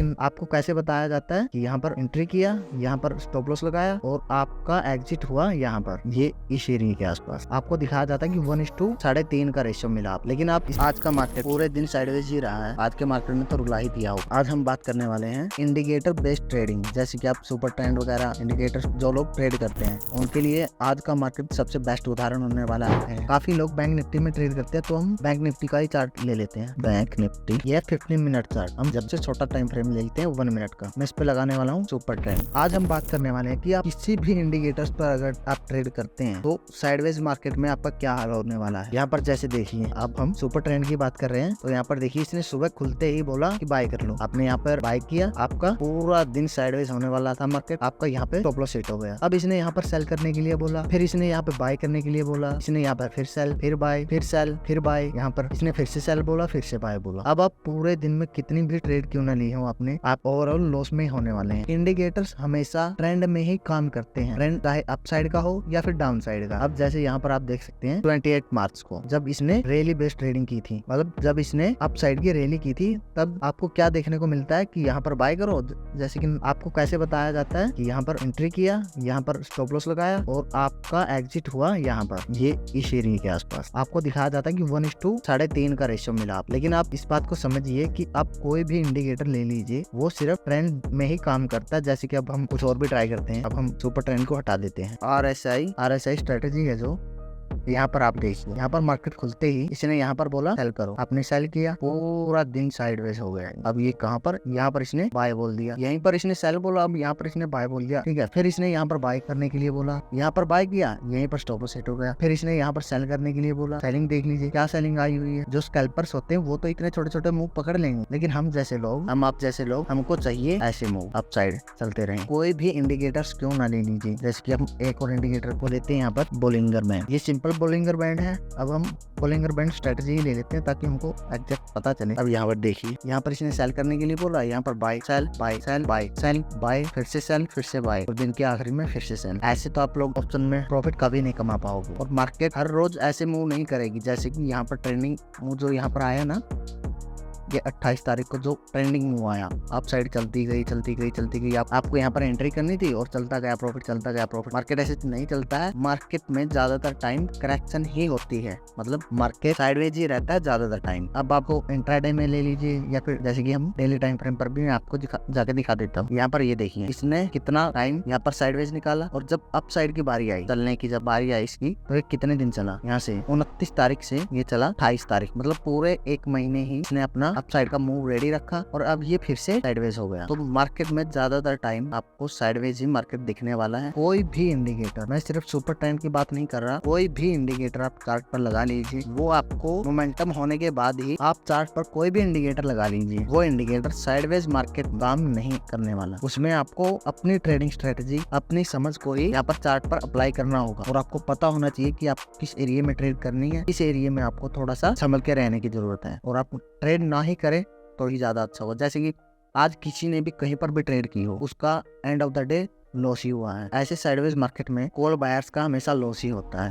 लेकिन आपको कैसे बताया जाता है कि यहाँ पर एंट्री किया, यहाँ पर स्टॉप लॉस लगाया और आपका एग्जिट हुआ यहाँ पर, ये इस एरिया के आसपास आपको दिखाया जाता है कि 1:3.5 का रेशियो मिला आप। लेकिन आप आज का मार्केट पूरे दिन साइडवेज ही रहा है, आज के मार्केट में तो रुला ही दिया हो। आज हम बात करने वाले हैं इंडिकेटर बेस्ड ट्रेडिंग, जैसे कि आप सुपर ट्रेंड वगैरह इंडिकेटर जो लोग ट्रेड करते हैं उनके लिए आज का मार्केट सबसे बेस्ट उदाहरण होने वाला है। काफी लोग बैंक निफ्टी में ट्रेड करते हैं, तो हम बैंक निफ्टी का ही चार्ट ले लेते हैं। बैंक निफ्टी ये 15 मिनट चार्ट, हम जब से छोटा टाइम फ्रेम ले लेते हैं 1 मिनट का। मैं इस पे लगाने वाला हूँ सुपर ट्रेंड। आज हम बात करने वाले हैं कि आप किसी भी इंडिकेटर्स पर अगर आप ट्रेड करते हैं तो साइडवेज मार्केट में आपका क्या हाल होने वाला है। यहाँ पर जैसे देखिए, अब हम सुपर ट्रेंड की बात कर रहे हैं, तो यहाँ पर देखिए इसने सुबह खुलते ही बोला कि बाय कर लो। आपने यहाँ पर बाय किया, आपका पूरा दिन साइडवेज होने वाला था मार्केट, आपका यहाँ पे स्टॉप लॉस हिट हो गया। अब इसने यहाँ पर सेल करने के लिए बोला, फिर इसने यहाँ पे बाय करने के लिए बोला, इसने यहाँ पर फिर सेल, फिर बाय, फिर सेल, फिर बाय, यहाँ पर इसने फिर से सेल बोला, फिर से बाय बोला। अब आप पूरे दिन में कितनी भी ट्रेड क्यों ना ली हो आपने, आप ओवरऑल लॉस में होने वाले हैं। इंडिकेटर्स हमेशा ट्रेंड में ही काम करते हैं, ट्रेंड चाहे अप साइड का हो या फिर डाउन साइड का। अब जैसे यहाँ पर आप देख सकते हैं 28 मार्च को जब इसने रैली बेस्ड ट्रेडिंग की थी, मतलब जब इसने अप साइड की रैली की थी, तब आपको क्या देखने को मिलता है कि यहाँ पर बाय करो। जैसे कि आपको कैसे बताया जाता है कि यहाँ पर एंट्री किया, यहाँ पर स्टॉप लॉस लगाया और आपका एग्जिट हुआ यहाँ पर, ये इस एरिया के आसपास आपको दिखाया जाता है कि 1:3.5 का रेशियो मिला आप। लेकिन आप इस बात को समझिए कि आप कोई भी इंडिकेटर ले लीजिए, वो सिर्फ ट्रेंड में ही काम करता है। जैसे कि अब हम कुछ और भी ट्राई करते हैं, अब हम सुपर ट्रेंड को हटा देते हैं। RSI स्ट्रेटेजी है जो यहाँ पर आप देखिए, यहाँ पर मार्केट खुलते ही इसने यहाँ पर बोला सेल करो, आपने सेल किया, पूरा दिन साइडवेज हो गया। अब ये कहाँ पर, यहाँ पर इसने बाय बोल दिया, यहीं पर इसने सेल बोला, अब यहाँ पर इसने बाय बोल दिया, ठीक है। फिर इसने यहाँ पर बाय करने के लिए बोला, यहाँ पर बाय किया, यहीं पर स्टॉप लॉस हिट हो गया। फिर इसने यहाँ पर सेल करने के लिए बोला, सेलिंग देख लीजिए क्या सेलिंग आई हुई है। जो स्कैल्पर्स होते हैं वो तो इतने छोटे छोटे मूव पकड़ लेंगे, लेकिन हम जैसे लोग, हम आप जैसे लोग, हमको चाहिए ऐसे मूव अप साइड चलते रहे। कोई भी इंडिकेटर्स क्यों ना ले लीजिए। जैसे कि हम एक और इंडिकेटर को लेते हैं यहाँ पर, बोलिंगर बैंड, ये सिंपल बोलिंगर बैंड है। अब हम बोलिंगर बैंड स्ट्रेटजी ही ले लेते हैं ताकि हमको एग्जैक्ट पता चले। अब यहाँ पर देखिए, यहाँ पर इसने सेल करने के लिए बोला, यहाँ पर buy sell buy sell buy sell buy, फिर से सेल फिर से बाय और दिन के आखिरी में फिर से सेल। ऐसे तो आप लोग ऑप्शन में प्रॉफिट कभी नहीं कमा पाओगे। और मार्केट हर रोज ऐसे मूव नहीं करेगी। जैसे कि यहाँ पर ट्रेंडिंग मूव जो यहाँ पर आया ना, ये 28 तारीख को जो ट्रेंडिंग मूव आया, अप साइड चलती गई चलती गई चलती गई, आपको यहाँ पर एंट्री करनी थी और चलता गया प्रॉफिट, चलता गया प्रॉफिट। मार्केट ऐसे नहीं चलता है। मार्केट में ज्यादातर टाइम करेक्शन ही होती है, मतलब मार्केट साइडवेज ही रहता है ज्यादातर टाइम। अब आपको इंट्राडे में ले लीजिए या फिर जैसे कि हम डेली टाइम फ्रेम पर भी मैं आपको जाके दिखा देता हूँ। यहाँ पर ये देखिए, इसने कितना टाइम यहाँ पर साइडवेज निकाला और जब अप साइड की बारी आई चलने की, जब बारी आई इसकी, तो ये कितने दिन चला, यहाँ से 29 तारीख से ये चला 28 तारीख, मतलब पूरे 1 महीने ही इसने अपना अप साइड का मूव रेडी रखा और अब ये फिर से साइडवेज हो गया। तो मार्केट में ज्यादातर टाइम आपको साइडवेज ही मार्केट दिखने वाला है। कोई भी इंडिकेटर, मैं सिर्फ सुपर ट्रेंड की बात नहीं कर रहा, कोई भी इंडिकेटर आप चार्ट पर लगा लीजिए, वो आपको मोमेंटम होने के बाद ही आप चार्ट पर कोई भी इंडिकेटर लगा लीजिए, वो इंडिकेटर साइडवेज मार्केट काम नहीं करने वाला। उसमें आपको अपनी ट्रेडिंग स्ट्रेटेजी, अपनी समझ को ही यहाँ पर चार्ट पर अप्लाई करना होगा और आपको पता होना चाहिए कि आप किस एरिया में ट्रेड करनी है, इस एरिया में आपको थोड़ा सा संभल के रहने की जरूरत है और आप ट्रेड ना ही करें तो ही ज्यादा अच्छा होगा। जैसे कि आज किसी ने भी कहीं पर भी ट्रेड की हो, उसका end of the day loss ही हुआ है। ऐसे साइडवेज मार्केट में कॉल बायर्स का हमेशा लॉस ही होता है।